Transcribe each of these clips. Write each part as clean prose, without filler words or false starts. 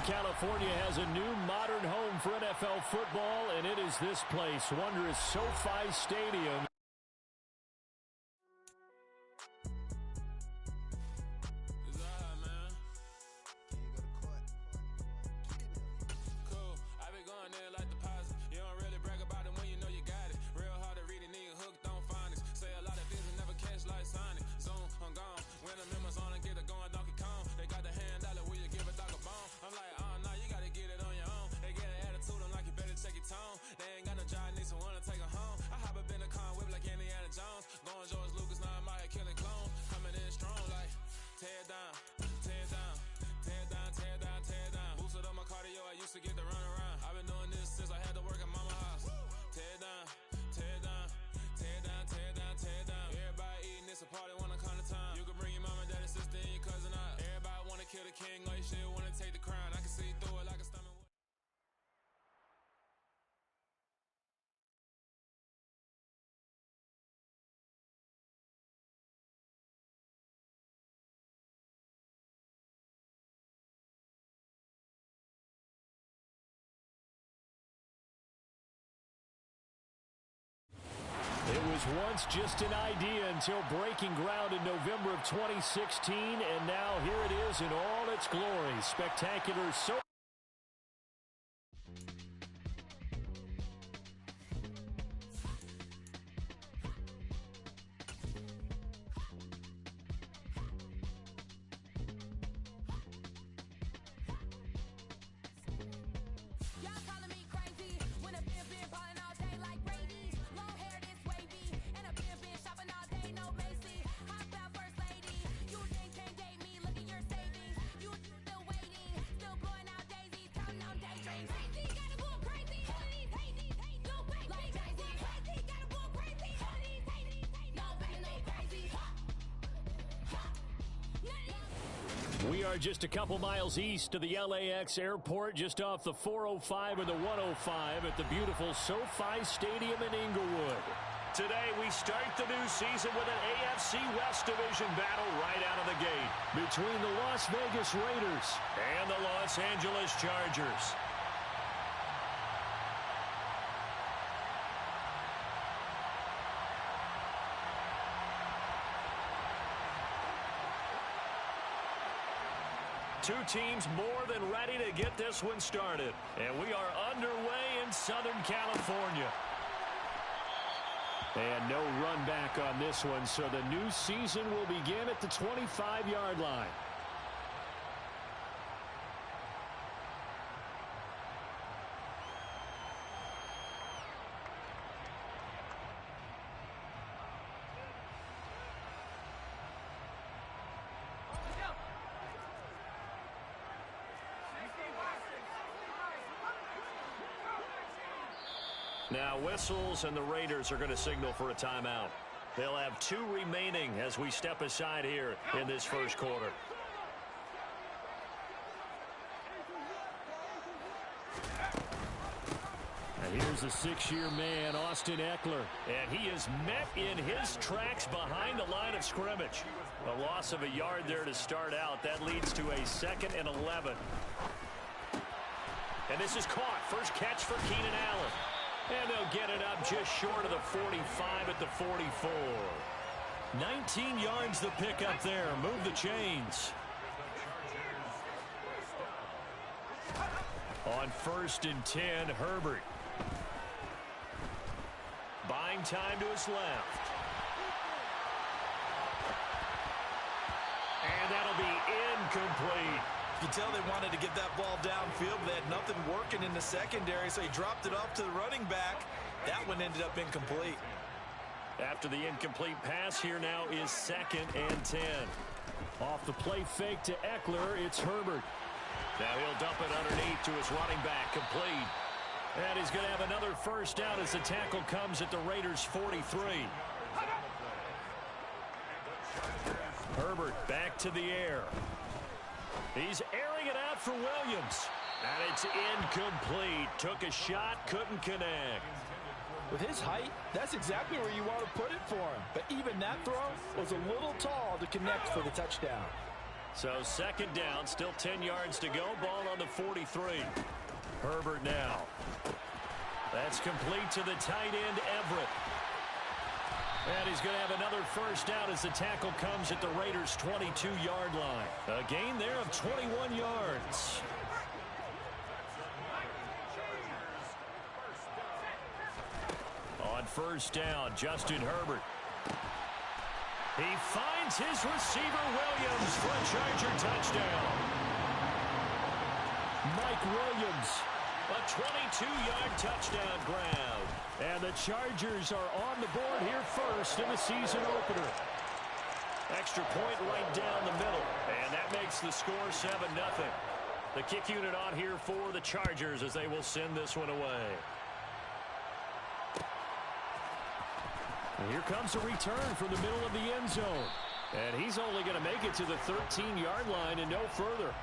California has a new modern home for NFL football, and it is this place, wondrous SoFi Stadium. It was once just an idea until breaking ground in November of 2016, and now here it is in all its glory. Spectacular. We are just a couple miles east of the LAX airport, just off the 405 or the 105 at the beautiful SoFi Stadium in Inglewood. Today, we start the new season with an AFC West Division battle right out of the gate between the Las Vegas Raiders and the Los Angeles Chargers. Two teams more than ready to get this one started. And we are underway in Southern California. And no run back on this one, so the new season will begin at the 25-yard line. Now whistles, and the Raiders are going to signal for a timeout. They'll have 2 remaining as we step aside here in this first quarter. And here's a 6-year man, Austin Ekeler, and he is met in his tracks behind the line of scrimmage. A loss of a yard there to start out. That leads to a 2nd and 11. And this is caught. First catch for Keenan Allen. And they'll get it up just short of the 45 at the 44. 19 yards the pick up there. Move the chains. On 1st and 10, Herbert. Buying time to his left. And that'll be incomplete. You can tell they wanted to get that ball downfield, but they had nothing working in the secondary, so he dropped it off to the running back. That one ended up incomplete. After the incomplete pass, here now is 2nd and 10. Off the play fake to Ekeler, it's Herbert. Now he'll dump it underneath to his running back, complete. And he's going to have another first down as the tackle comes at the Raiders' 43. Herbert back to the air. He's airing it out for Williams. And it's incomplete. Took a shot, couldn't connect. With his height, that's exactly where you want to put it for him. But even that throw was a little tall to connect for the touchdown. So second down, still 10 yards to go. Ball on the 43. Herbert now. That's complete to the tight end, Everett. And he's going to have another first down as the tackle comes at the Raiders' 22-yard line. A gain there of 21 yards. On first down, Justin Herbert. He finds his receiver, Williams, for a Charger touchdown. Mike Williams, a 22-yard touchdown grab. And the Chargers are on the board here first in the season opener. Extra point right down the middle. And that makes the score 7-0. The kick unit on here for the Chargers as they will send this one away. And here comes a return from the middle of the end zone. And he's only going to make it to the 13-yard line and no further.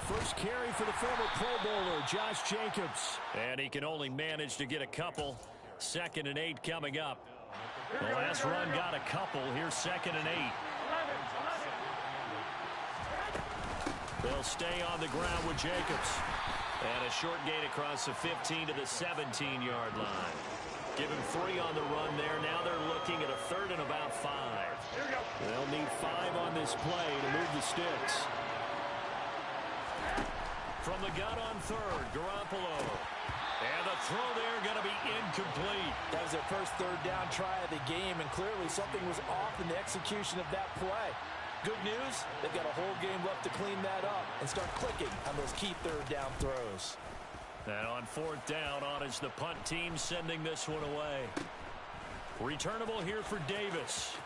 First carry for the former Pro Bowler, Josh Jacobs. And he can only manage to get a couple. 2nd and 8 coming up. The last run got a couple. Here's 2nd and 8. They'll stay on the ground with Jacobs. And a short gain across the 15 to the 17-yard line. Give him 3 on the run there. Now they're looking at a 3rd and about 5. They'll need 5 on this play to move the sticks. From the gun on 3rd, Garoppolo. And the throw there going to be incomplete. That was their first 3rd down try of the game, and clearly something was off in the execution of that play. Good news, they've got a whole game left to clean that up and start clicking on those key 3rd down throws. And on 4th down, on is the punt team sending this one away. Returnable here for Davis.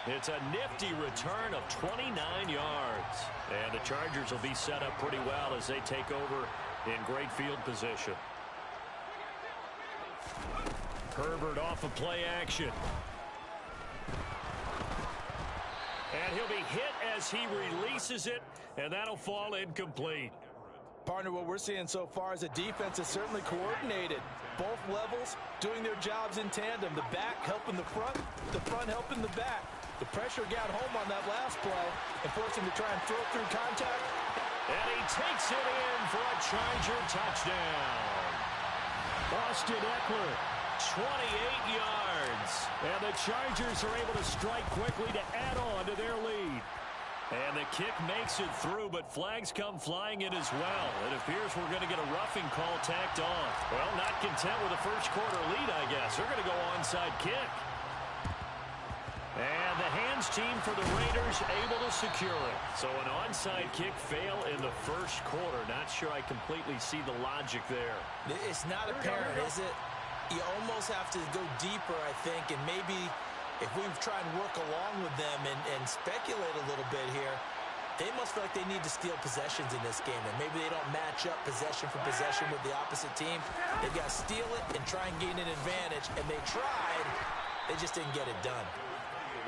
It's a nifty return of 29 yards. And the Chargers will be set up pretty well as they take over in great field position. Herbert off of play action. And he'll be hit as he releases it, and that'll fall incomplete. Partner, what we're seeing so far is a defense is certainly coordinated. Both levels doing their jobs in tandem. The back helping the front helping the back. The pressure got home on that last play and forced him to try and throw through contact. And he takes it in for a Charger touchdown. Austin Eckler, 28 yards. And the Chargers are able to strike quickly to add on to their lead. And the kick makes it through, but flags come flying in as well. It appears we're going to get a roughing call tacked on. Well, not content with a first quarter lead, I guess. They're going to go onside kick. And the hands team for the Raiders able to secure it. So an onside kick fail in the first quarter. Not sure I completely see the logic there. It's not apparent, is it? You almost have to go deeper, I think, and maybe if we try and work along with them and speculate a little bit here, they must feel like they need to steal possessions in this game, and maybe they don't match up possession for possession with the opposite team. They've got to steal it and try and gain an advantage, and they tried. They just didn't get it done.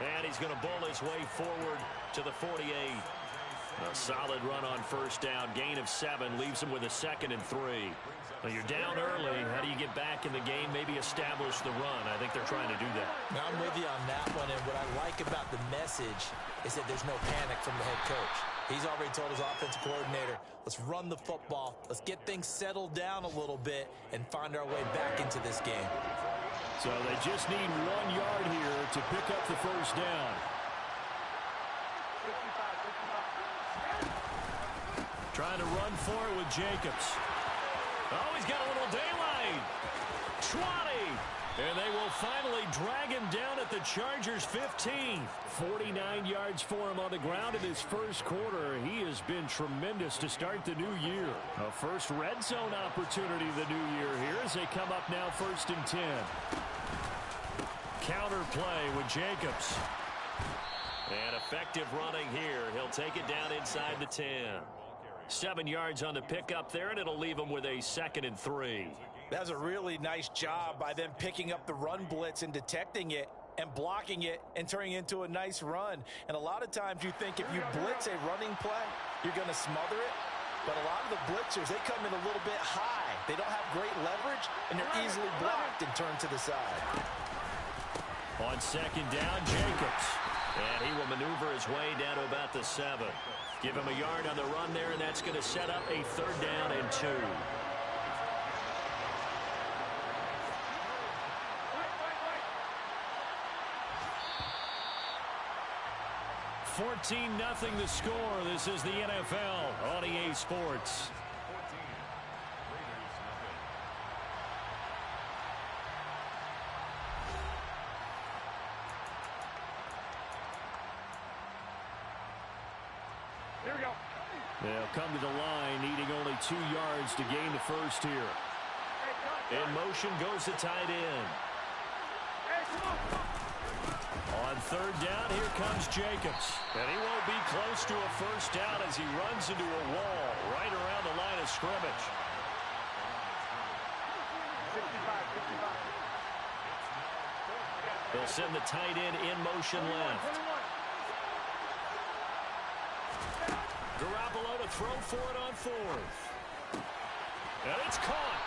And he's going to bull his way forward to the 48. A solid run on first down. Gain of 7 leaves him with a 2nd and 3. Now you're down early. How do you get back in the game? Maybe establish the run. I think they're trying to do that. Now I'm with you on that one. And what I like about the message is that there's no panic from the head coach. He's already told his offensive coordinator, let's run the football. Let's get things settled down a little bit and find our way back into this game. So they just need 1 yard here to pick up the first down. Trying to run for it with Jacobs. Oh, he's got a little daylight. 20. And they will finally drag him down at the Chargers' 15. 49 yards for him on the ground in his first quarter. He has been tremendous to start the new year. A first red zone opportunity the new year here as they come up now 1st and 10. Counter play with Jacobs. And effective running here. He'll take it down inside the 10. 7 yards on the pickup there, and it'll leave him with a 2nd and 3. That's a really nice job by them picking up the run blitz and detecting it and blocking it and turning it into a nice run. And a lot of times you think if you blitz a running play, you're going to smother it. But a lot of the blitzers, they come in a little bit high. They don't have great leverage, and they're easily blocked and turned to the side. On second down, Jacobs. And he will maneuver his way down to about the 7. Give him a yard on the run there, and that's going to set up a 3rd down and 2. 14-0 the score. This is the NFL on EA Sports. Here we go. They'll come to the line, needing only 2 yards to gain the first here. In motion goes the tight end. On 3rd down, here comes Jacobs. And he won't be close to a first down as he runs into a wall right around the line of scrimmage. 55. They'll send the tight end in motion left. Garoppolo to throw for it on 4th. And it's caught.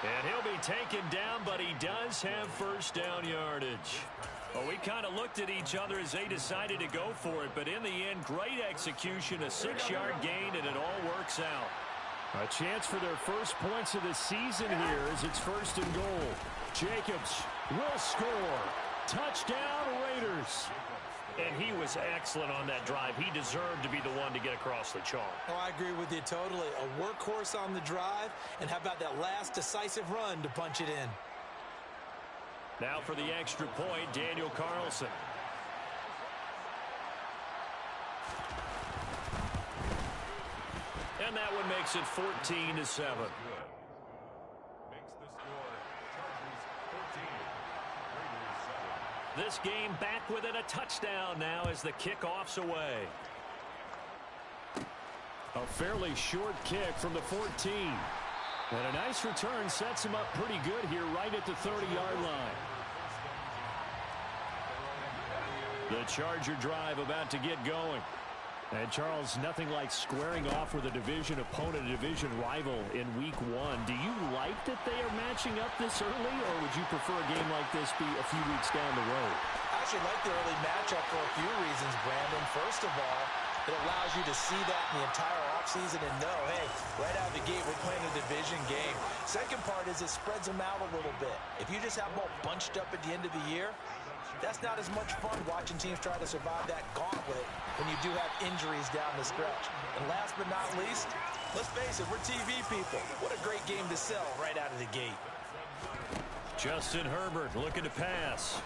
And he'll be taken down, but he does have first down yardage. Well, we kind of looked at each other as they decided to go for it, but in the end, great execution, a 6-yard gain, and it all works out. A chance for their first points of the season here as it's 1st and goal. Jacobs will score. Touchdown, Raiders. And he was excellent on that drive. He deserved to be the one to get across the chalk. Oh, I agree with you totally. A workhorse on the drive, and how about that last decisive run to punch it in? Now for the extra point, Daniel Carlson. And that one makes it 14-7. This game back within a touchdown now as the kickoff's away. A fairly short kick from the 14. And a nice return sets him up pretty good here right at the 30-yard line. The Charger drive about to get going. And, Charles, nothing like squaring off with a division opponent, a division rival in Week 1. Do you like that they are matching up this early, or would you prefer a game like this be a few weeks down the road? I actually like the early matchup for a few reasons, Brandon. First of all, it allows you to see that in the entire offseason and know, hey, right out of the gate, we're playing a division game. Second part is it spreads them out a little bit. If you just have them all bunched up at the end of the year, that's not as much fun watching teams try to survive that gauntlet when you do have injuries down the stretch. And last but not least, let's face it, we're TV people. What a great game to sell right out of the gate. Justin Herbert looking to pass.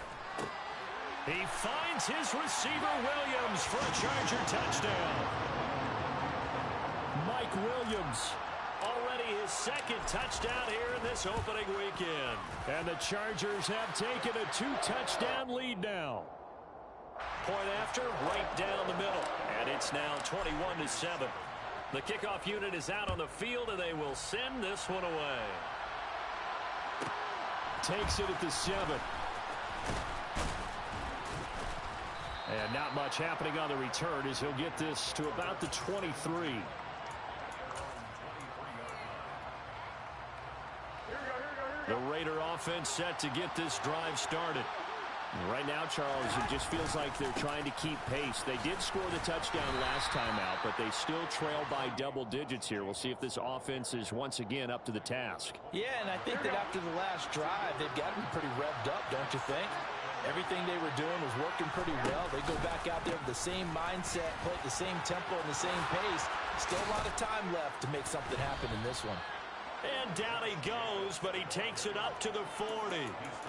He finds his receiver, Williams, for a Charger touchdown. Mike Williams, already his 2nd touchdown here in this opening weekend. And the Chargers have taken a 2-touchdown lead now. Point after, right down the middle. And it's now 21-7. The kickoff unit is out on the field, and they will send this one away. Takes it at the 7. And not much happening on the return as he'll get this to about the 23. The Raider offense set to get this drive started. Right now, Charles, it just feels like they're trying to keep pace. They did score the touchdown last time out, but they still trail by double digits here. We'll see if this offense is once again up to the task. Yeah, and I think that after the last drive, they've got to be pretty revved up, don't you think? Everything they were doing was working pretty well. They go back out there with the same mindset, play at the same tempo and the same pace. Still a lot of time left to make something happen in this one. And down he goes, but he takes it up to the 40.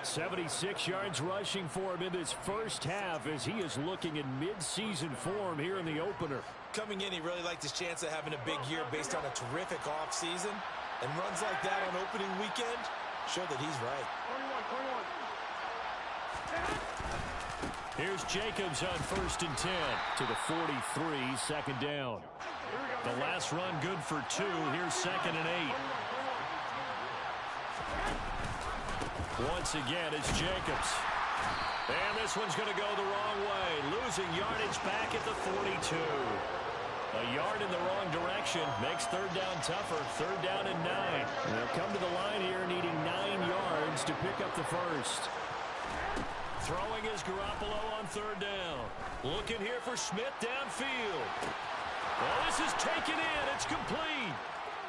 76 yards rushing for him in this first half as he is looking in mid-season form here in the opener. Coming in, he really liked his chance of having a big year based on a terrific offseason. And runs like that on opening weekend show that he's right. 21. Here's Jacobs on 1st and 10 to the 43, 2nd down. The last run good for 2. Here's 2nd and 8. Once again, it's Jacobs. And this one's going to go the wrong way. Losing yardage back at the 42. A yard in the wrong direction makes third down tougher. Third down and 9. They'll come to the line here needing 9 yards to pick up the first. Throwing is Garoppolo on third down. Looking here for Smith downfield. Well, this is taken in. It's complete.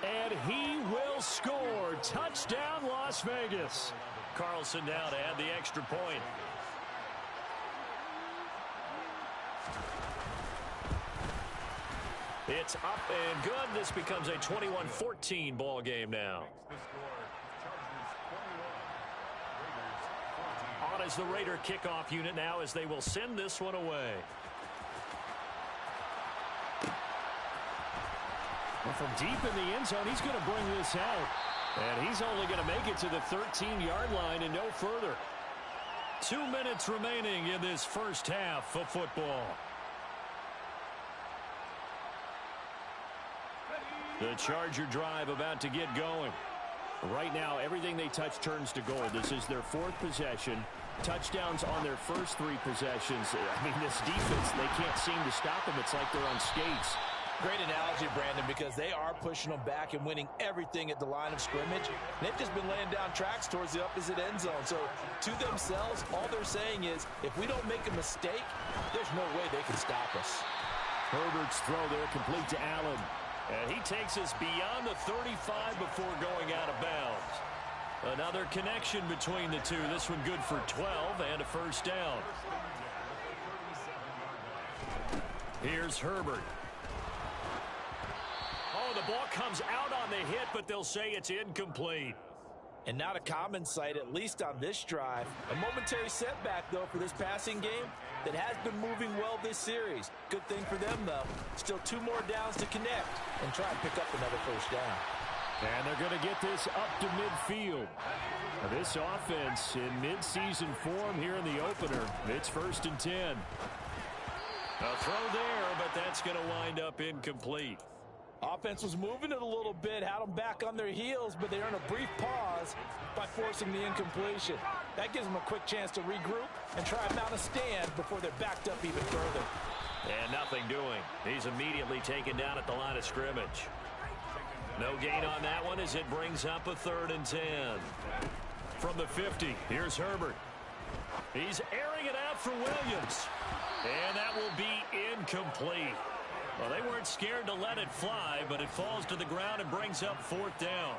And he will score. Touchdown, Las Vegas. Carlson now to add the extra point. It's up and good. This becomes a 21-14 ball game now. On as the Raider kickoff unit now as they will send this one away. Well, from deep in the end zone, he's going to bring this out. And he's only going to make it to the 13-yard line and no further. 2 minutes remaining in this first half of football. The Charger drive about to get going. Right now, everything they touch turns to gold. This is their 4th possession. Touchdowns on their first 3 possessions. I mean, this defense, they can't seem to stop them. It's like they're on skates. Great analogy, Brandon, because they are pushing them back and winning everything at the line of scrimmage. They've just been laying down tracks towards the opposite end zone. So to themselves, all they're saying is, if we don't make a mistake, there's no way they can stop us. Herbert's throw there complete to Allen. And he takes us beyond the 35 before going out of bounds. Another connection between the two. This one good for 12 and a first down. Here's Herbert. Oh, the ball comes out on the hit, but they'll say it's incomplete. And not a common sight, at least on this drive. A momentary setback, though, for this passing game that has been moving well this series. Good thing for them, though. Still 2 more downs to connect and try and pick up another first down. And they're going to get this up to midfield. Now, this offense in midseason form here in the opener. It's 1st and 10. A throw there, but that's going to wind up incomplete. Offense was moving it a little bit, had them back on their heels, but they earned a brief pause by forcing the incompletion. That gives them a quick chance to regroup and try and mount a stand before they're backed up even further. And nothing doing. He's immediately taken down at the line of scrimmage. No gain on that one as it brings up a 3rd and 10. From the 50, here's Herbert. He's airing it out for Williams. And that will be incomplete. Well, they weren't scared to let it fly, but it falls to the ground and brings up 4th down.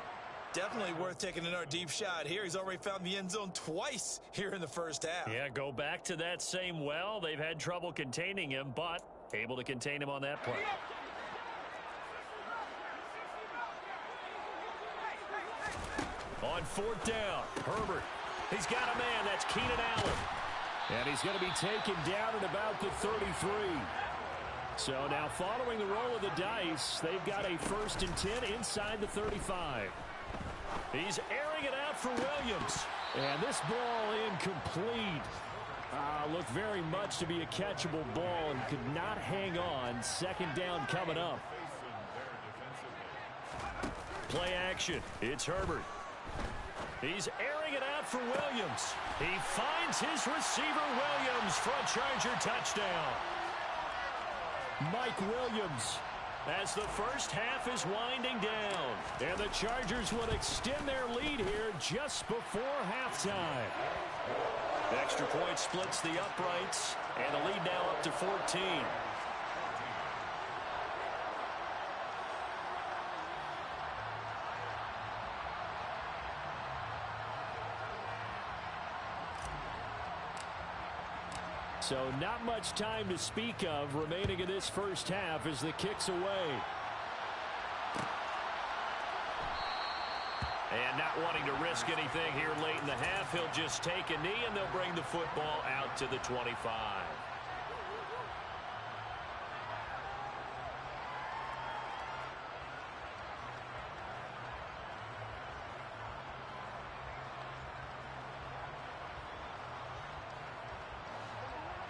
Definitely worth taking another deep shot here. He's already found the end zone twice here in the first half. Yeah, go back to that same well. They've had trouble containing him, but able to contain him on that play. On 4th down, Herbert. He's got a man. That's Keenan Allen. And he's going to be taken down at about the 33. So now following the roll of the dice, they've got a 1st and 10 inside the 35. He's airing it out for Williams. And this ball incomplete. Looked very much to be a catchable ball and could not hang on. 2nd down coming up. Play action. It's Herbert. He's airing it out for Williams. He finds his receiver, Williams, for a Charger touchdown. Mike Williams, as the first half is winding down. And the Chargers will extend their lead here just before halftime. Extra point splits the uprights, and the lead now up to 14. So not much time to speak of remaining in this first half as the kick's away. And not wanting to risk anything here late in the half, he'll just take a knee and they'll bring the football out to the 25.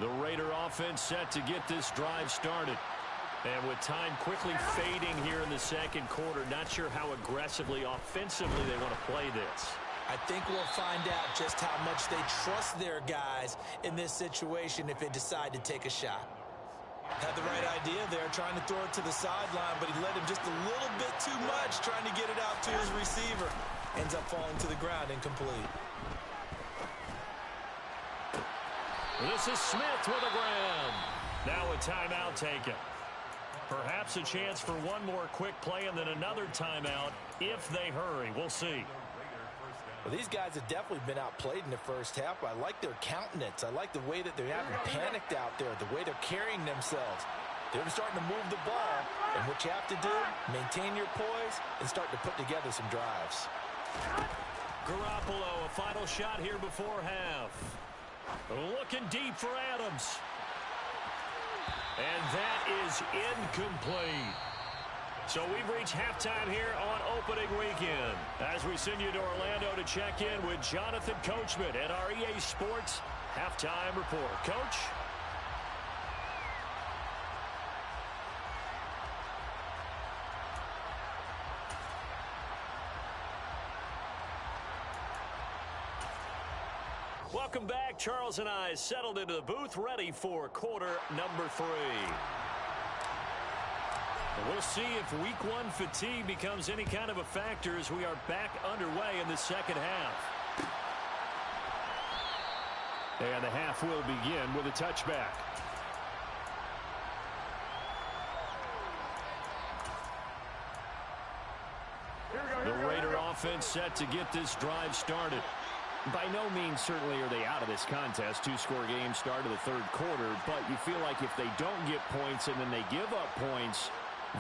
The Raider offense set to get this drive started. And with time quickly fading here in the second quarter, not sure how aggressively, offensively they want to play this. I think we'll find out just how much they trust their guys in this situation if they decide to take a shot. Had the right idea there, trying to throw it to the sideline, but he led him just a little bit too much, trying to get it out to his receiver. Ends up falling to the ground, incomplete. This is Smith with a ground. Now a timeout taken. Perhaps a chance for one more quick play and then another timeout if they hurry. We'll see. Well, these guys have definitely been outplayed in the first half. I like their countenance. I like the way that they haven't panicked out there, the way they're carrying themselves. They're starting to move the ball, and what you have to do, maintain your poise and start to put together some drives. Garoppolo, a final shot here before half. Looking deep for Adams. And that is incomplete. So we've reached halftime here on opening weekend as we send you to Orlando to check in with Jonathan Coachman at our EA Sports Halftime Report. Coach? Welcome back. Charles and I settled into the booth, ready for quarter number 3. We'll see if week 1 fatigue becomes any kind of a factor as we are back underway in the second half. And the half will begin with a touchback. The Raider offense set to get this drive started. By no means certainly are they out of this contest. 2-score game start of the third quarter, but you feel like if they don't get points and then they give up points,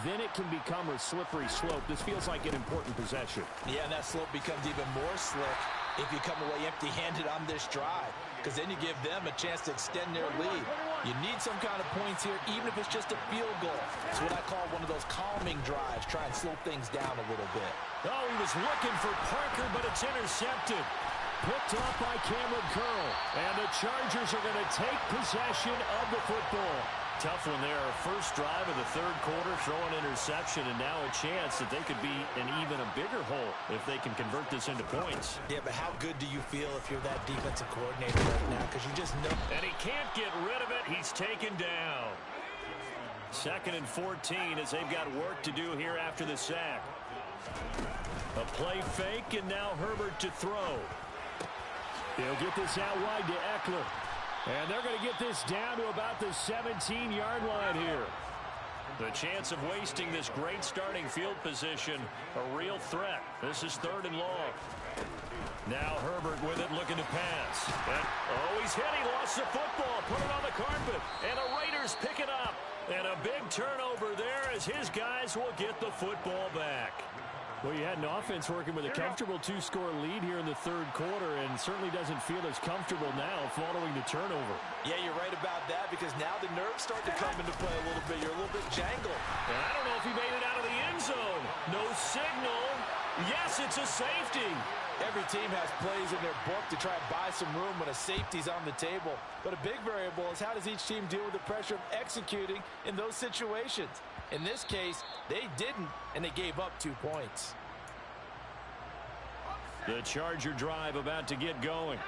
then it can become a slippery slope. This feels like an important possession. Yeah, and that slope becomes even more slick if you come away empty-handed on this drive, because then you give them a chance to extend their lead. You need some kind of points here, even if it's just a field goal. It's what I call one of those calming drives. Try and slow things down a little bit. Oh, he was looking for Parker, but it's intercepted. Picked off by Cameron Curl. And the Chargers are going to take possession of the football. Tough one there. First drive of the third quarter, throw an interception, and now a chance that they could be in even a bigger hole if they can convert this into points. Yeah, but how good do you feel if you're that defensive coordinator right now? Because you just know. And he can't get rid of it. He's taken down. 2nd and 14 as they've got work to do here after the sack. A play fake, and now Herbert to throw. He'll get this out wide to Eckler. And they're going to get this down to about the 17-yard line here. The chance of wasting this great starting field position, a real threat. This is 3rd and long. Now Herbert with it, looking to pass. And, oh, he's hit. He lost the football. Put it on the carpet. And the Raiders pick it up. And a big turnover there as his guys will get the football back. Well, you had an offense working with a comfortable 2-score lead here in the third quarter and certainly doesn't feel as comfortable now following the turnover. Yeah, you're right about that because now the nerves start to come into play a little bit. You're a little bit jangled. And I don't know if he made it out of the end zone. No signal. Yes, it's a safety. Every team has plays in their book to try and buy some room when a safety's on the table. But a big variable is how does each team deal with the pressure of executing in those situations. In this case, they didn't, and they gave up 2 points. The Charger drive about to get going.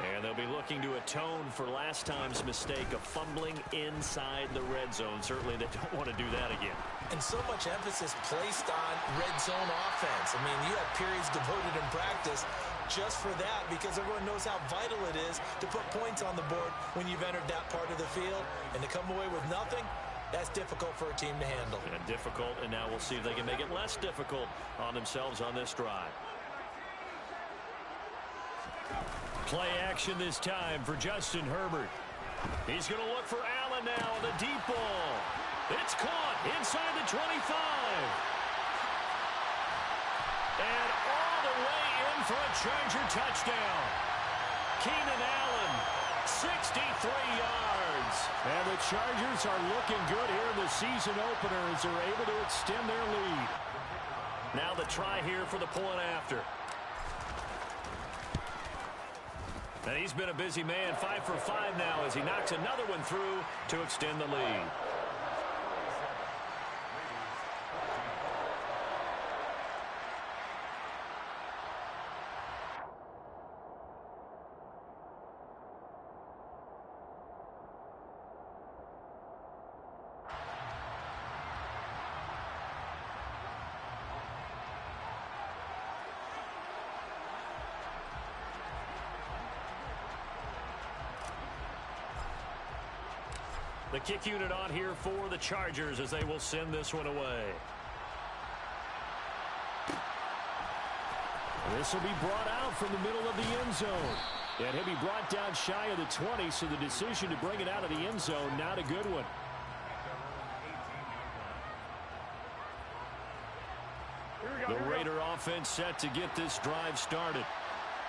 And they'll be looking to atone for last time's mistake of fumbling inside the red zone. Certainly they don't want to do that again. And so much emphasis placed on red zone offense. I mean, you have periods devoted in practice just for that because everyone knows how vital it is to put points on the board when you've entered that part of the field. And to come away with nothing, that's difficult for a team to handle. And difficult, and now we'll see if they can make it less difficult on themselves on this drive. Play action this time for Justin Herbert. He's going to look for Allen now on the deep ball. It's caught inside the 25. And all the way in for a Charger touchdown. Keenan Allen, 63 yards. And the Chargers are looking good here in the season opener as they're able to extend their lead. Now the try here for the point after. And he's been a busy man, 5 for 5 now as he knocks another one through to extend the lead. The kick unit on here for the Chargers as they will send this one away. This will be brought out from the middle of the end zone. And he'll be brought down shy of the 20, so the decision to bring it out of the end zone, not a good one. The Raider offense set to get this drive started.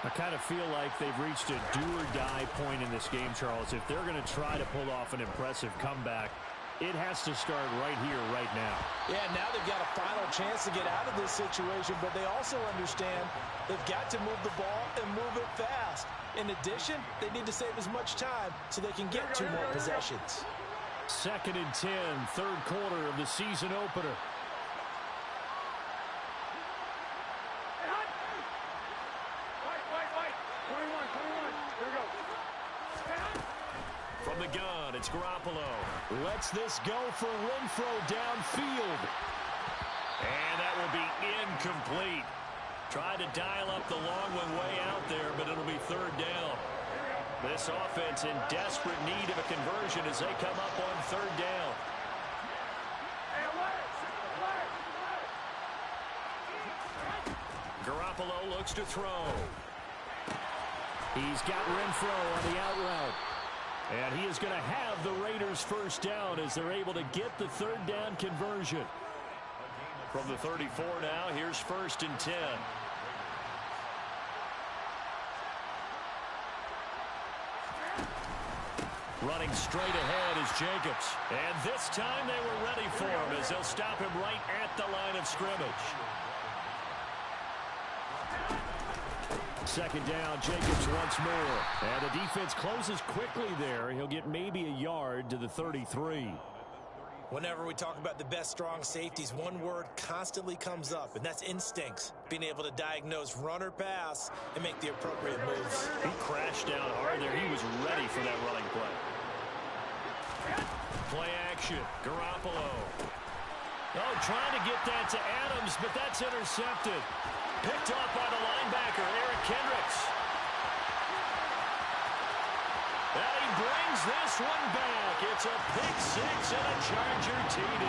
I kind of feel like they've reached a do-or-die point in this game, Charles. If they're going to try to pull off an impressive comeback, it has to start right here, right now. Yeah, now they've got a final chance to get out of this situation, but they also understand they've got to move the ball and move it fast. In addition, they need to save as much time so they can get 2 more possessions. 2nd and 10, third quarter of the season opener. From the gun, it's Garoppolo. Lets this go for Renfro downfield. And that will be incomplete. Tried to dial up the long one way out there, but it'll be 3rd down. This offense in desperate need of a conversion as they come up on 3rd down. Garoppolo looks to throw. He's got Renfro on the out route. And he is going to have the Raiders 1st down as they're able to get the 3rd down conversion. From the 34 now, here's 1st and 10. Running straight ahead is Jacobs. And this time they were ready for him as they'll stop him right at the line of scrimmage. 2nd down, Jacobs once more. And the defense closes quickly there. He'll get maybe a yard to the 33. Whenever we talk about the best strong safeties, one word constantly comes up, and that's instincts. Being able to diagnose run or pass and make the appropriate moves. He crashed down hard there. He was ready for that running play. Play action, Garoppolo. Oh, trying to get that to Adams, but that's intercepted. Picked off by the linebacker, Eric Kendricks. And he brings this one back. It's a pick 6 and a Charger TD.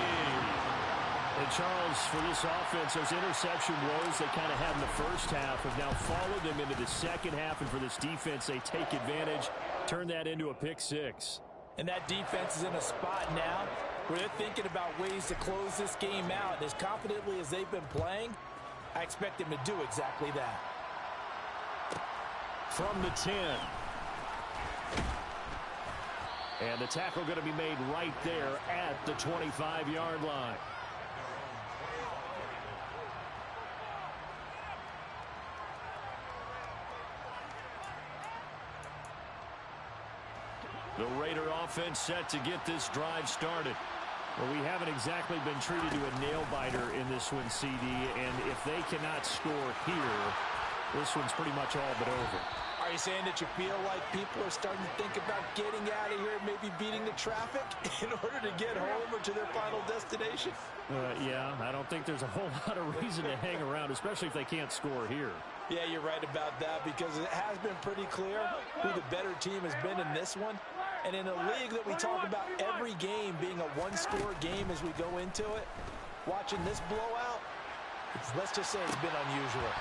And Charles, for this offense, those interception woes they kind of had in the first half have now followed them into the second half. And for this defense, they take advantage, turn that into a pick 6. And that defense is in a spot now where they're thinking about ways to close this game out. As confidently as they've been playing, I expect them to do exactly that. From the 10. And the tackle going to be made right there at the 25-yard line. The Raider offense set to get this drive started. Well, we haven't exactly been treated to a nail-biter in this one, CD, and if they cannot score here, this one's pretty much all but over. Are you saying that you feel like people are starting to think about getting out of here, maybe beating the traffic in order to get home or to their final destination? Yeah, I don't think there's a whole lot of reason to hang around, especially if they can't score here. Yeah, you're right about that because it has been pretty clear who the better team has been in this one. And in a league that we talk about every game being a one-score game as we go into it, watching this blowout, let's just say it's been unusual.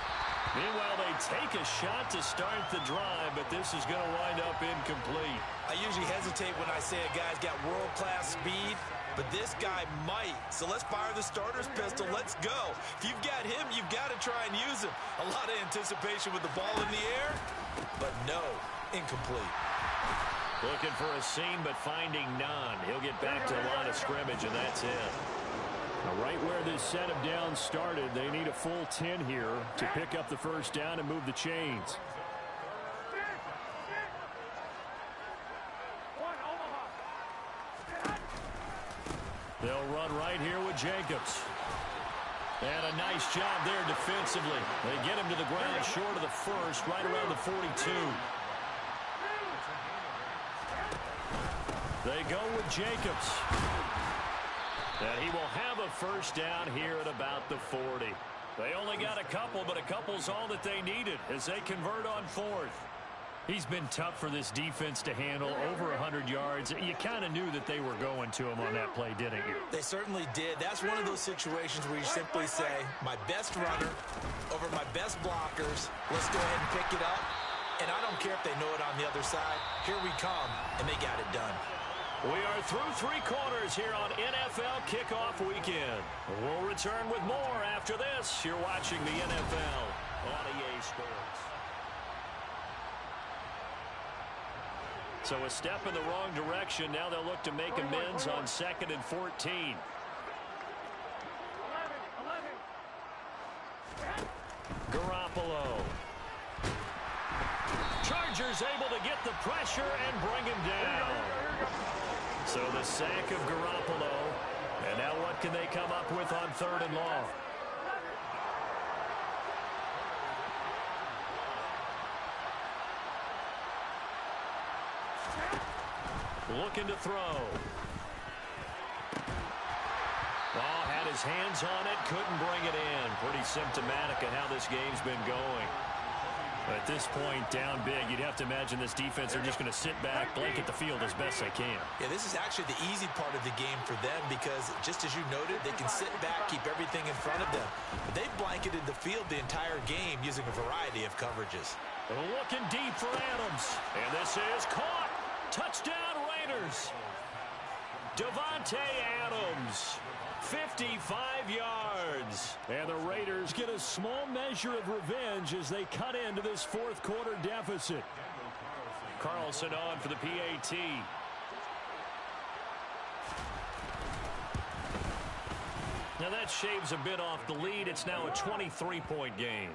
Meanwhile, they take a shot to start the drive, but this is going to wind up incomplete. I usually hesitate when I say a guy's got world-class speed, but this guy might. So let's fire the starter's pistol. Let's go. If you've got him, you've got to try and use him. A lot of anticipation with the ball in the air, but no, incomplete. Looking for a seam, but finding none. He'll get back to the line of scrimmage, and that's it. Now, right where this set of downs started, they need a full 10 here to pick up the 1st down and move the chains. They'll run right here with Jacobs. And a nice job there defensively. They get him to the ground short of the 1st, right around the 42. They go with Jacobs. And he will have a 1st down here at about the 40. They only got a couple, but a couple's all that they needed as they convert on 4th. He's been tough for this defense to handle, over 100 yards. You kind of knew that they were going to him on that play, didn't you? They certainly did. That's one of those situations where you simply say, my best runner over my best blockers. Let's go ahead and pick it up. And I don't care if they know it on the other side. Here we come, and they got it done. We are through 3 quarters here on NFL Kickoff Weekend. We'll return with more after this. You're watching the NFL on EA Sports. So a step in the wrong direction. Now they'll look to make amends on 2nd and 14. Garoppolo. Chargers able to get the pressure and bring him down. So the sack of Garoppolo. And now what can they come up with on 3rd and long? Looking to throw. Oh, had his hands on it, couldn't bring it in. Pretty symptomatic of how this game's been going. At this point, down big, you'd have to imagine this defense are just going to sit back, blanket the field as best they can. Yeah, this is actually the easy part of the game for them because, just as you noted, they can sit back, keep everything in front of them. But they've blanketed the field the entire game using a variety of coverages. Looking deep for Adams. And this is caught. Touchdown, Raiders. Davante Adams, 55 yards. And the Raiders get a small measure of revenge as they cut into this 4th quarter deficit. Carlson on for the PAT. Now that shaves a bit off the lead. It's now a 23-point game.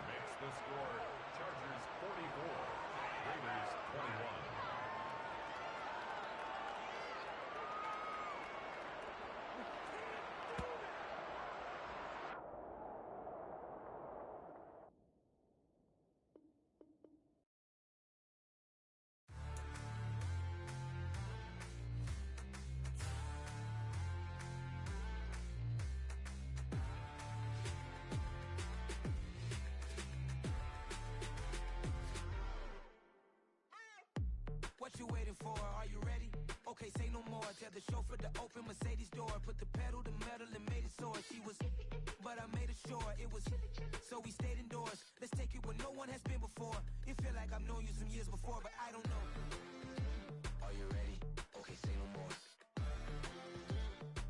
What you waiting for? Are you ready? Okay, say no more. Tell the chauffeur to open Mercedes door. Put the pedal to metal and made it soar. She was, but I made it sure it was. So we stayed indoors. Let's take it where no one has been before. It feel like I've known you some years before, but I don't know. Are you ready? Okay, say no more.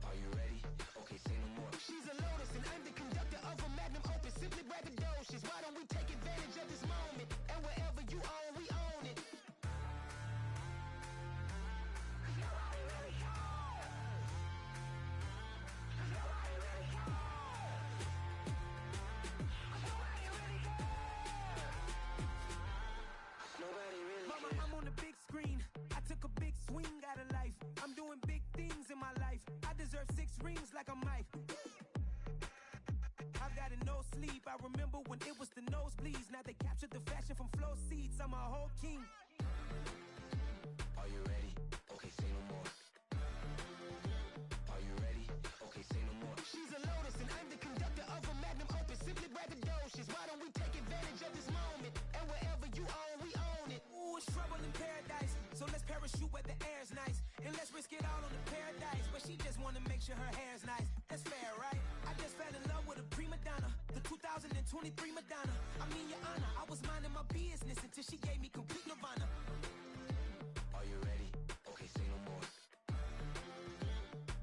Are you ready? Okay, say no more. She's a Lotus and I'm the conductor of a Magnum Opus. Simply braggadocious. Why don't we take advantage of this moment? And wherever you own, we own it. I'm on the big screen. I took a big swing out of life. I'm doing big things in my life. I deserve 6 rings like I'm Mike. I've got no sleep. I remember when it was the nosebleeds. Now they captured the fashion from flow seats. I'm a whole king. Are you ready? Okay, say no more. Are you ready? Okay, say no more. She's a Lotus and I'm the conductor of a Magnum Opus. Simply braggadocious. Why don't we take advantage of this moment? And wherever you own, we own it. Ooh, it's trouble in paradise. So let's parachute where the air's nice. And let's risk it all on the paradise. But she just wanna make sure her hair's nice. That's fair, right? I just fell in love with a prima donna. The 2023 Madonna. I mean, your honor, I was minding my business until she gave me complete nirvana. Are you ready? Okay, say no more.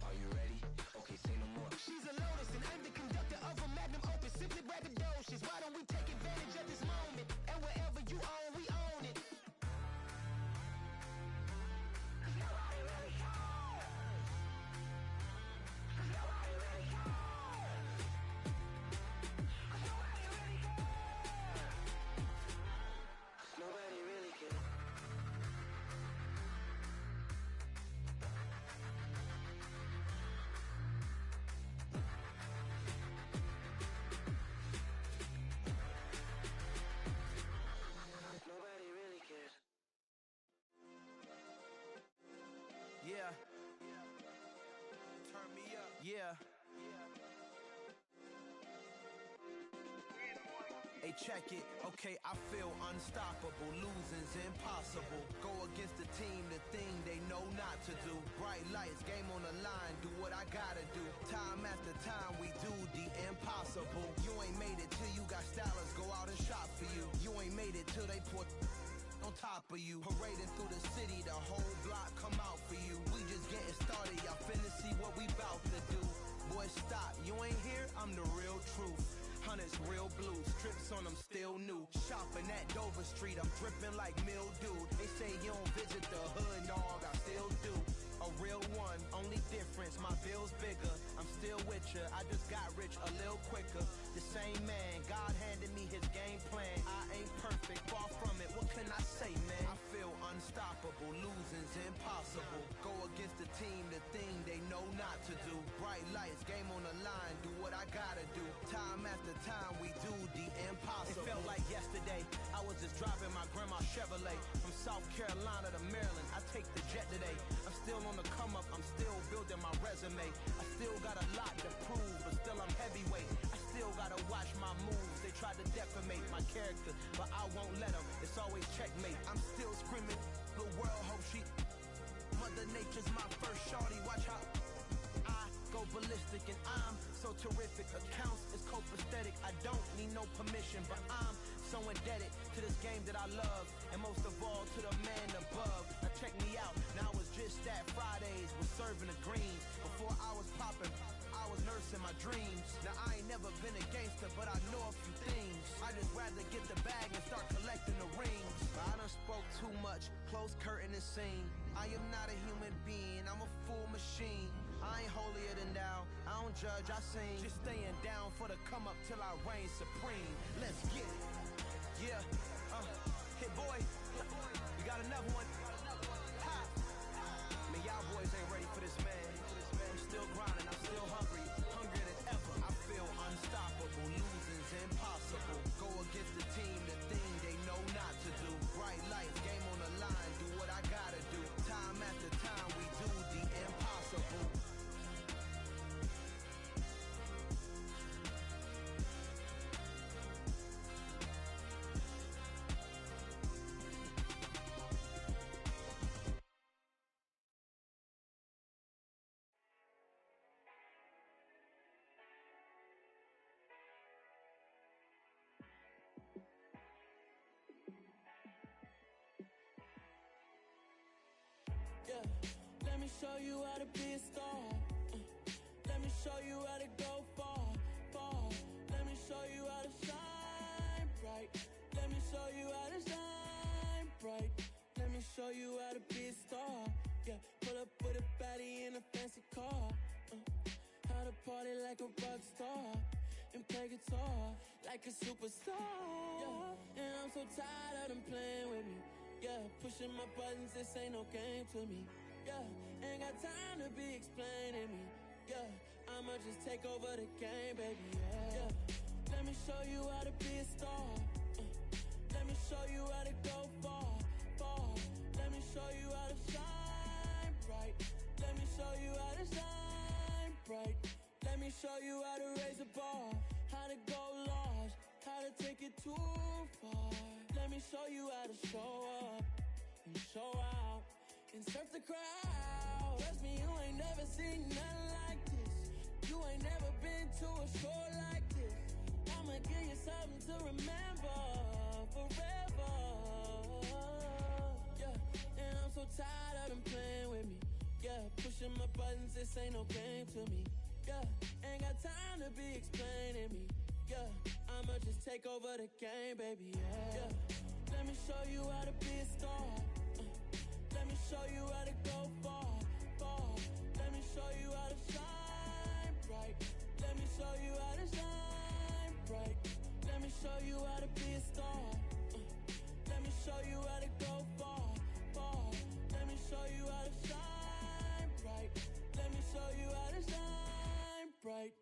Are you ready? Okay, say no more. She's a Lotus and I'm the conductor of a Magnum Opus. Simply braggadocious. Why don't we take advantage of this moment? And wherever you own, we own it. Nobody really cares. check it. Okay, I feel unstoppable. Losing's impossible. Go against the team, the thing they know not to do. Bright lights, game on the line, do what I gotta do. Time after time, we do the impossible. You ain't made it till you got stylers go out and shop for you. You ain't made it till they put on top of you. Parading through the city, the whole block come out for you. We just getting started, y'all finna see what we bout to do. Boy, stop, you ain't here, I'm the real truth. Hunters real blue, strips on them still new. Shopping at Dover Street, I'm dripping like mildew. They say you don't visit the hood, dog, I still do. A real one, only difference, my bill's bigger. I'm still with ya, I just got rich a little quicker. The same man, God handed me his game plan. I ain't perfect, far from it, what can I say, man? I feel unstoppable, losing's impossible. Go against the team, the thing they know not to do. Bright lights, game on the line, do what I gotta do. Time after time, we do the impossible. It felt like yesterday, I was just driving my grandma's Chevrolet. From South Carolina to Maryland, I take the jet today. I'm still on the come up, I'm still building my resume. I still got a lot to prove, but still I'm heavyweight. I still gotta watch my moves. They tried to defamate my character, but I won't let them. It's always checkmate. I'm still screaming, the world hope she. Mother Nature's my first shorty. Watch how I go ballistic, and I'm so terrific. Accounts is copacetic. I don't need no permission, but I'm so indebted to this game that I love, and most of all to the man above. Now check me out, now it's just that Fridays was serving the greens. Before I was popping, I was nursing my dreams. Now I ain't never been a gangster, but I know a few things. I just rather get the bag and start collecting the rings. But I done spoke too much, close curtain and scene. I am not a human being, I'm a full machine. I ain't holier than thou, I don't judge, I sing. Just staying down for the come up till I reign supreme. Let's get it. Yeah, hit boy, we got another one. Ha. Man, y'all boys ain't ready for this, man. I'm still grinding, I'm still hungry, hungrier than ever. I feel unstoppable, losing's impossible. Go against the team, the thing they know not to do. Bright lights, game on the line, do what I gotta do. Time after time, we do the impossible. Yeah, let me show you how to be a star. Let me show you how to go far, far. Let me show you how to shine bright. Let me show you how to shine bright. Let me show you how to be a star. Yeah, pull up with a baddie in a fancy car. How to party like a rock star and play guitar like a superstar. Yeah, and I'm so tired of them playing with me. Yeah, pushing my buttons, this ain't no game to me. Yeah, ain't got time to be explaining me. Yeah, I'ma just take over the game, baby. Yeah, let me show you how to be a star. Let me show you how to go far, far. Let me show you how to shine bright. Let me show you how to shine bright. Let me show you how to raise a bar, how to go large, how to take it too far. Let me show you how to show up and show out and surf the crowd. Trust me, you ain't never seen nothing like this. You ain't never been to a show like this. I'ma give you something to remember forever. Yeah, and I'm so tired of them playing with me. Yeah, pushing my buttons, this ain't no game to me. Yeah, ain't got time to be explaining me. Yeah, I'ma just take over the game, baby. Yeah, let me show you how to be a star. Let me show you how to go far, far. Let me show you how to shine bright. Let me show you how to shine bright. Let me show you how to be a star. Let me show you how to go far, far. Let me show you how to shine bright. Let me show you how to shine bright.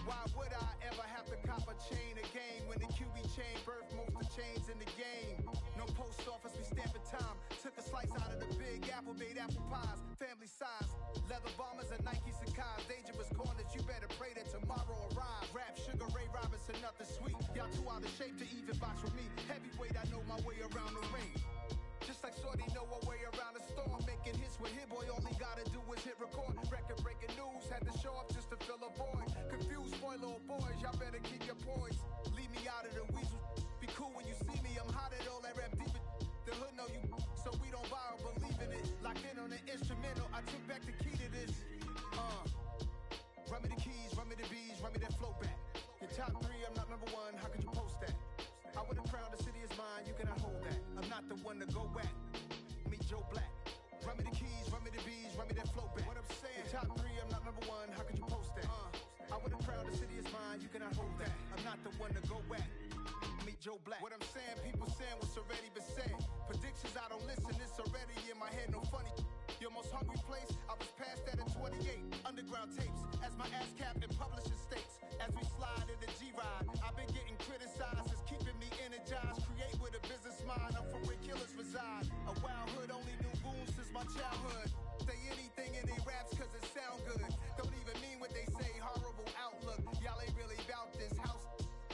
Why would I ever have to cop a chain a game when the QB chain birthed most of the chains in the game? No No post office, we stamping time. Took a slice out of the big apple, made apple pies. Family size, leather bombers and Nike Sacai's. Dangerous corners, you better pray that tomorrow arrives. Rap, Sugar Ray Robinson, nothing sweet. Y'all too out of shape to even box with me. Heavyweight, I know my way around the ring. Just like Shorty know her way around the storm. Making hits with Hit Boy, all he gotta do is hit record. Record breaking news, had to show up just to fill a void. Confused boy, little boys, y'all better keep your poise. Leave me out of the weasel. Be cool when you see me, I'm hot at all that rap deep. The hood know you, so we don't borrow, believe in it. Locked in on the instrumental, I took back the key to this. Run me the keys, run me the bees, run me that flow back. Your top 3, I'm not number 1, how could you post that? I would've crowned the city is mine, you cannot hold that. I'm not the one to go back. Meet Joe Black. Run me the keys, run me the bees, run me that flow back. What I'm saying, your top 3, I'm not number 1, how could you post that? I would've crowned the city is mine, you cannot hold that. I'm not the one to go back. Meet Joe Black. What I'm saying, people saying what's already been said. Predictions, I don't listen, it's already in my head, no funny. Your most hungry place, I was past that at 28. Underground tapes, as my ass cap in publishing states. As we slide in the G-Ride, I've been getting criticized, it's keeping me energized. Create with a business mind, I'm from where killers reside. A wild hood, only knew goons since my childhood. Say anything in they raps cause it sound good. Don't even mean what they say, horrible outlook. Y'all ain't really about this house.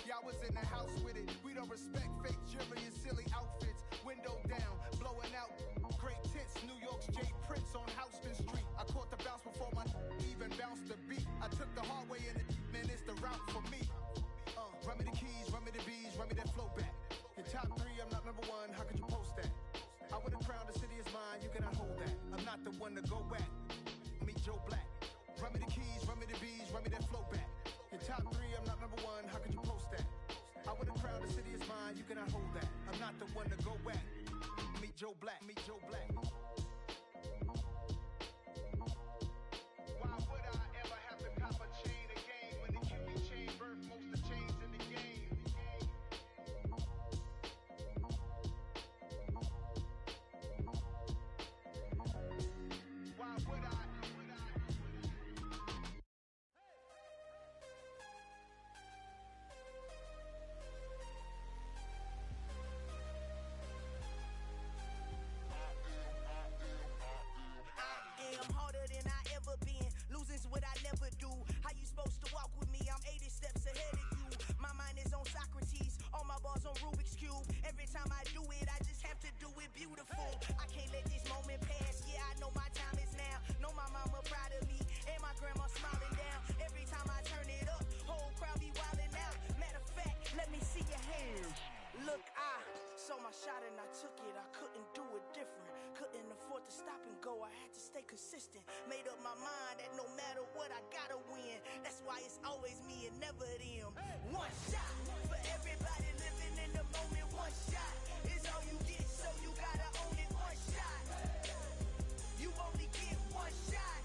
Y'all was in the house with it. We don't respect fake jewelry and silly outfits. Window down, blowing out great tits. New York's Jay Prince on Houston Street. I caught the bounce before my even bounced the beat. I took the hard way in it, man, it's the route for me. Run me the keys, run me the bees, run me that flow back. Your top 3, I'm not number 1, how could you post that? I would've crowned the city is mine, you cannot hold that. I'm not the one to go back. Meet Joe Black. Run me the keys, run me the bees, run me that flow back. Your top 3, I'm not number 1, how could you post that? I would've crowned the city is mine, you cannot hold that. I'm not the one to go back. Meet Joe Black, meet Joe Black. Why would I ever have to cop a chain again when the QB chain birthed most of the chains in the game? Why would I? Losing's what I never do. How you supposed to walk with me? I'm 80 steps ahead of you. My mind is on Socrates, all my balls on Rubik's Cube. Every time I do it, I just have to do it beautiful. I can't let this moment pass. Yeah, I know my time is now. Know my mama proud of me, and my grandma smiling down. Every time I turn it up, whole crowd be wilding out. Matter of fact, let me see your hands. Look, I saw my shot and I took it. I couldn't do it different. Couldn't afford to stop and go. I had to stay consistent. Made up my mind that no matter what, I gotta win. That's why it's always me and never them. One shot for everybody living in the moment. One shot is all you get, so you gotta own it. One shot. You only get one shot.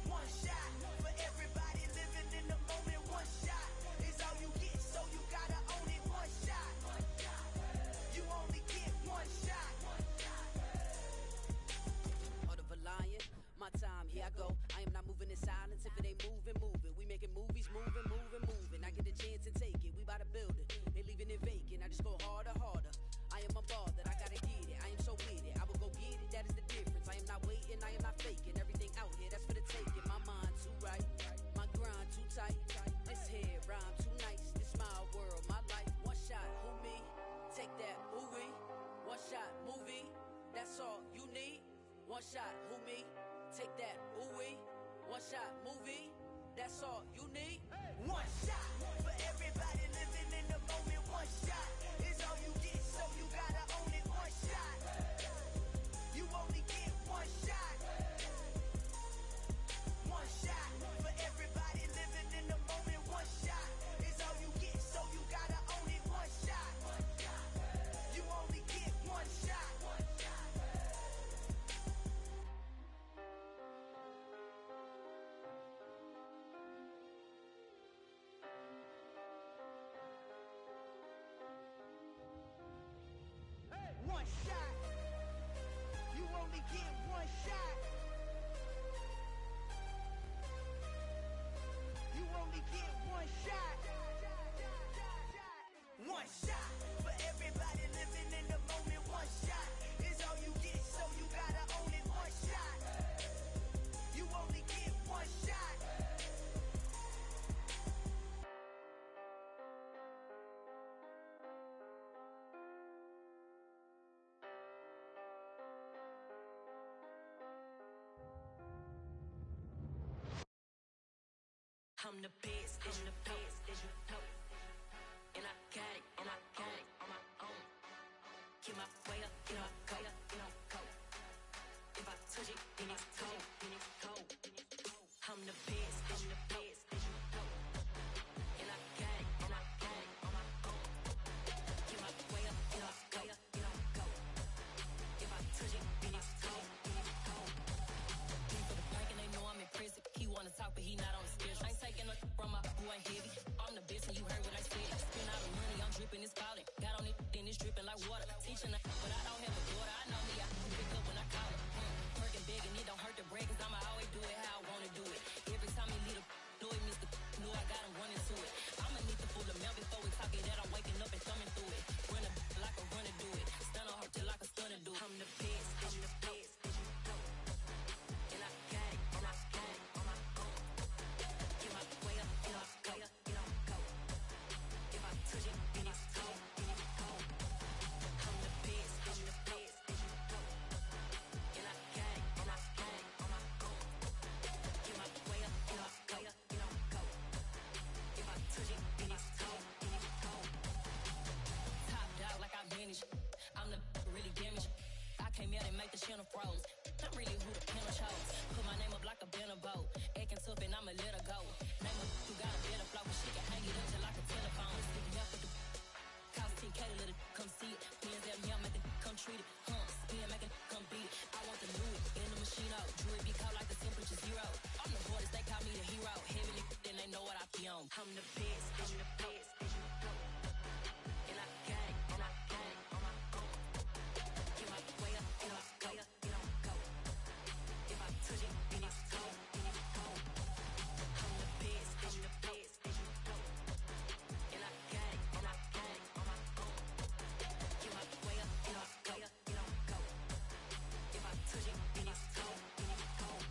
One shot for everybody living in the moment. One shot is all you get, so you gotta own it. One shot. You only get one shot. Heart of a lion, my time, here I go. I am not moving in silence. If it ain't moving, moving. We making movies, moving, moving, moving. I get a chance to take it. We bout to build it. They leaving it vacant. I just go harder, harder. I am a ball that I gotta get it. I am so with it. I will go get it. That is the difference. I am not waiting. I am not faking. Everything out here, that's for the taking. My mind too right. My grind too tight. This head rhyme too nice. This my world, my life. One shot, who me? Take that, movie. One shot, movie. That's all you need. One shot, who me? Take that, ooh-wee. One shot, movie. That's all you need. One shot for everybody living in the moment. One shot is all you get, so you gotta own it. One shot. You only get one shot. One shot for everybody living in the moment. One shot is all you get, so you gotta own it. One shot. You only get one shot. I'm the best, as you know, as you know. And I got it, and I got it on my own. Keep my way up, you know, go, you know, go. If I touch it, then it's cold, then it's cold. I'm the best, as you know, as you know. And I got it, and I got it on my own. Keep my way up, you know, go, you know, go. If I touch it, then it's cold, then it's cold. People the plank and they know I'm in prison. He wanna talk, but he not on the schedule. I ain't taking nothing from my boy heavy. I'm the best, and you heard what I said. Spend all the money, I'm dripping, it's falling. Got on it, then it's dripping like water. Teaching her, but I don't have a daughter. I know me, I can pick up when I call it. Working big and it don't hurt the break, cause I'ma always do it how I wanna do it. Every time he lead a do it, Mr. Know I got him running to it. I'ma need the full of milk before we talk it that I'm waking up and thumbing through it. Run a like a runner do it. Stun on her till like a stunner do it. I'm the best, I'm the best, as you know. And I got it, and I got it on my own. Get my way up, you know, go, you know, go. If I touch it, then it's cold, then it's cold. I'm the best, I'm the best, as you know. And I got it, and I got it on my own. Get my way up, you know, go, you know, go. If I touch it, then it's cold, then it's cold. Top dog like I manage. I'm the really damaged. I came out and make the channel froze. I'm really who the panel chose. Put my name up like a banner boat. Acting tough and I'ma let her go. Name her who got a better flow, but she can hang it up just like a telephone. Sticking out with the cost 10K to let it come see it. Hands at me, I make it come treat it. Spin, make it come beat it. I want the new in the machine out. Jewelry be caught like the temperature zero. I'm the hardest, they call me the hero. Heavy then they know what I be on. I'm the best, I'm the best, as you know. And I got it, and I got it on my own. Get my way up, you know, go, you know, go. If I touch it, then it's cold, then it's cold. I'm the best, I'm the best, as you know. And I got it, and I got it on my own. Get my way up, you know, go, you know, go. If I touch it, then it's cold, then it's cold.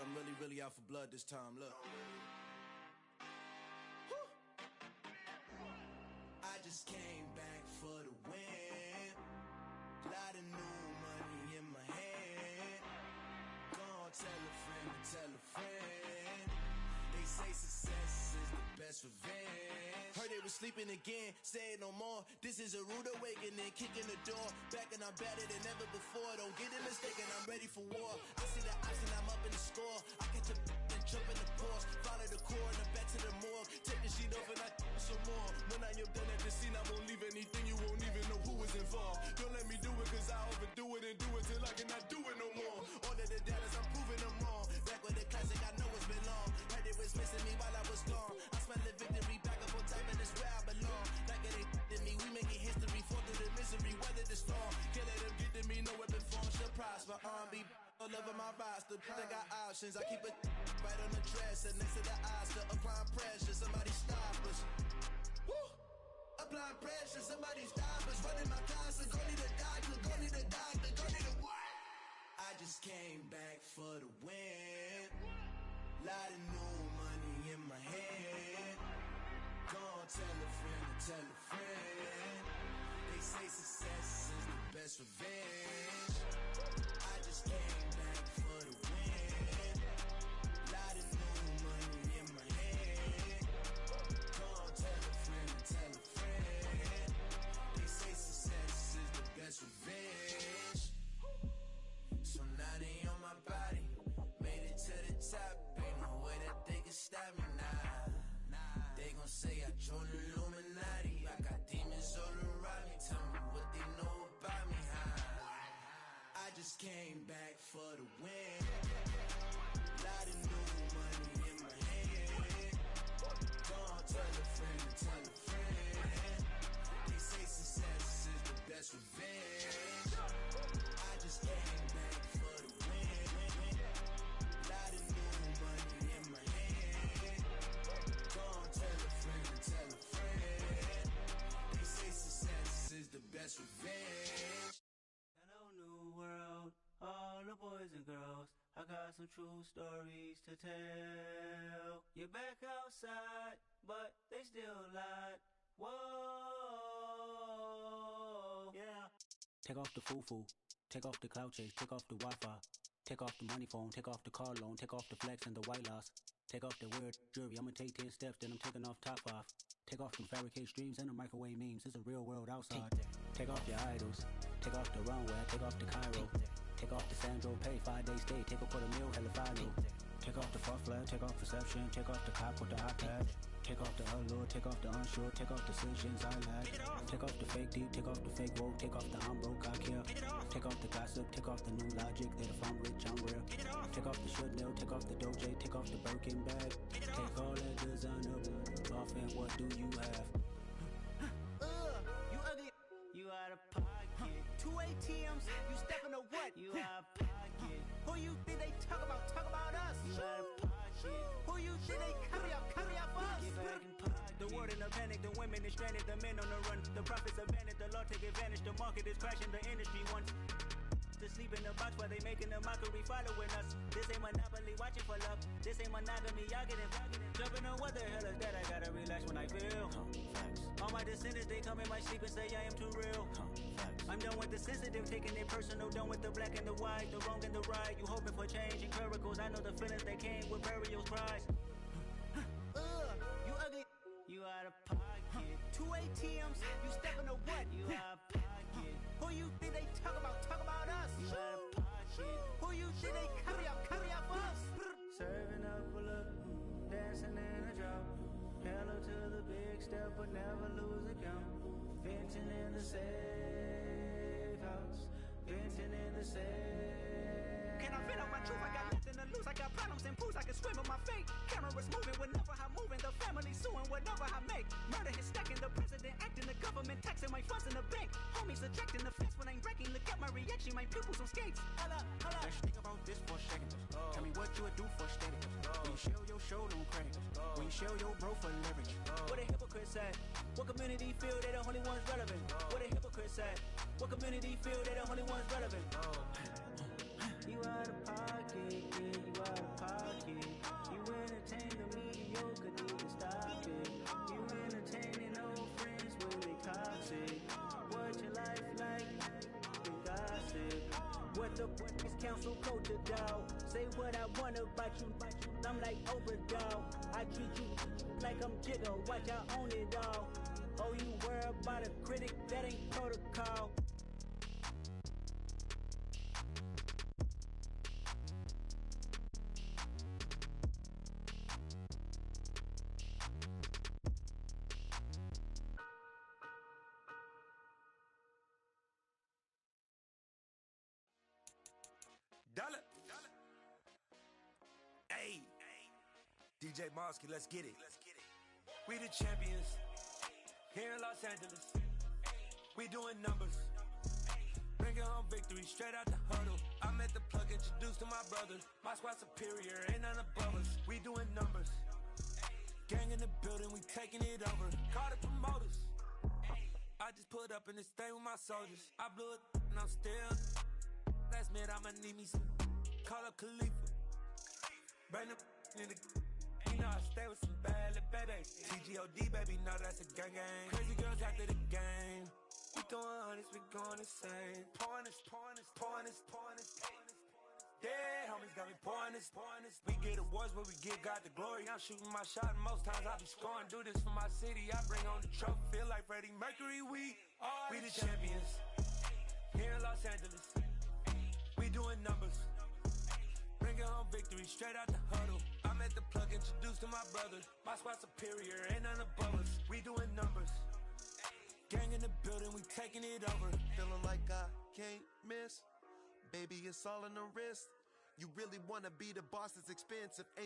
I'm really out for blood this time, look. Woo. I just came back for the win. Lot of new money in my hand. Gonna tell a friend to tell a friend. They say success is the best revenge. Heard they was sleeping again, say it no more. This is a rude awakening, kicking the door. Back and I'm better than ever before. Don't get it mistaken, I'm ready for war. I see the option, I'm up in the score. I catch a and jump in the Porsche. Follow the core and the back to the morgue. Take the sheet off and I some more. When I am done at the scene, I won't leave anything. You won't even know who is involved. Don't let me do it cause I overdo it and do it till I cannot do it no more. All of the doubters, I'm proving them wrong. Back with the classic, I know it's been long. Heard they was missing me while I was gone. I smell the victory back up on top and it's where I belong. Like it ain't to me, we making history. Fall through the misery, weather the storm. Can't let them get to me, no weapon form should prosper. R&B all over my roster. They got options, I keep it right on the dresser. Next to the Oscar, applying pressure. Somebody stop us. Woo! Applying pressure, somebody stop us. Running my closet, go need a doctor, go need a doctor, go need a what? I just came back for the win. Lot of new money in my hand. Gonna tell a friend to tell a friend. They say success is the best revenge. I just came back for the win. Lot of new money in my hand. Gonna tell a friend to tell a friend. They say success is the best revenge. So now they on my body. Made it to the top. Ain't no way that they can stop me now. They gon' say I joined the Illuminati. I got demons all around me. Tell me what they know about me, huh? I just came back for the win. Lot of new money in my hand. Gonna tell a friend to tell a friend. They say success is the best revenge. I just came back for the win. Lot of new money in my hand. Gonna tell a friend to tell a friend. They say success is the best revenge. Hello, new world, all the boys and girls. I got some true stories to tell. You're back outside, but they still lied. Whoa, yeah. Take off the foo-foo. Take off the cloud chase, take off the Wi-Fi. Take off the money phone, take off the car loan, take off the flex and the white loss. Take off the weird jewelry, I'ma take 10 steps, then I'm taking off top 5. Take off them fabricated streams and the microwave memes, it's a real world outside. Take off your idols, take off the runway, take off the Cairo. Take off the Sandro pay, 5-day stay, take a $250,000, hella final. Take off the far flag, take off perception, take off the cop with the hot patch. Take off the allure, take off the unsure, take off decisions I lack. Take off the fake deep, take off the fake woke, take off the I'm broke, I care. Take off the gossip, take off the new logic that if I'm rich, I'm rare. Take off the should know, take off the Doja, take off the Birkin bag. Take all that designer off and what do you have? You ugly. You out of pocket. 2 ATMs, you stepping to what? You out of pocket. Who you think they talk about? Talk about us. You out of pocket. Who you think they carry up for us? Get back in pocket. The world in a panic, the women is stranded, the men on the run. The profits abandoned, the law take advantage. The market is crashing, the industry wants to sleep in the box while they making a mockery following us. This ain't Monopoly, watching for love. This ain't monogamy, y'all getting jumping on what the hell is that? I gotta relax when I feel. All my descendants, they come in my sleep and say I am too real. I'm done with the sensitive, taking it personal. Done with the black and the white, the wrong and the right. You hoping for change and miracles. I know the feelings that came with burials, cries. You ugly. You out of pocket. 2 ATMs, you stepping to what? You out of pocket. Who you think they talk about? Talk about us. You out of pocket. Who you think they carry up for us? Serving up a look, dancing in a drop. Hello to the big step, but never lose a count. Venting in the safe house. Venting in the safe. Can I vent out my truth? I got nothing to lose. I got problems and fools. I can swim with my fate. Cameras moving whenever I'm moving. The family suing whatever I make. Murder is stacking. The president acting. The government taxing my funds in the bank. Homies attracting the fence when I'm wrecking. Look at my reaction. My pupils on skates. Holla, holla. Let's think about this for a second. Tell me what you would do for status. When you show your show, don't credit. When you show your bro for leverage. What a hypocrite said. What community feel they the only ones relevant? What a hypocrite said. What community feel they the only ones relevant? You out of pocket, yeah, you out of pocket. You entertain the mediocre, need to stop it. You entertaining old friends when they toxic. What your life like? You gossip. What the is council culture, dog? Say what I want about you. I'm like Oprah, dog. I treat you like I'm Jigga. Watch I own it, dog. Oh, you worry about a critic? That ain't protocol. Dollar. Hey. DJ Mosky, let's get it. We the champions here in Los Angeles. We doing numbers. Bringing home victory straight out the huddle. I'm at the plug, introduced to my brothers. My squad superior, ain't none above us. We doing numbers. Gang in the building, we taking it over. Call the promoters. I just put up in this thing with my soldiers. I blew it and I'm still. Last minute I'ma need me some. Call up Khalifa. Bring them in the. You know I stay with some bad little babies. TGOD baby, know that's a gang gang. Crazy girls after the game. We throwing hundreds, we going insane. Pouring this. Dead homies got me pouring this. We get awards where we give God the glory. I'm shooting my shot and most times I be scoring. Do this for my city, I bring on the trophy. Feel like Freddie Mercury, we the champions here in Los Angeles. We doing numbers. Bringing home victory straight out the huddle. I'm at the plug, introduced to my brothers. My squad superior, ain't none above us. We doing numbers. Gang in the building, we taking it over. Feeling like I can't miss. Baby, it's all in the wrist. You really wanna be the boss, it's expensive.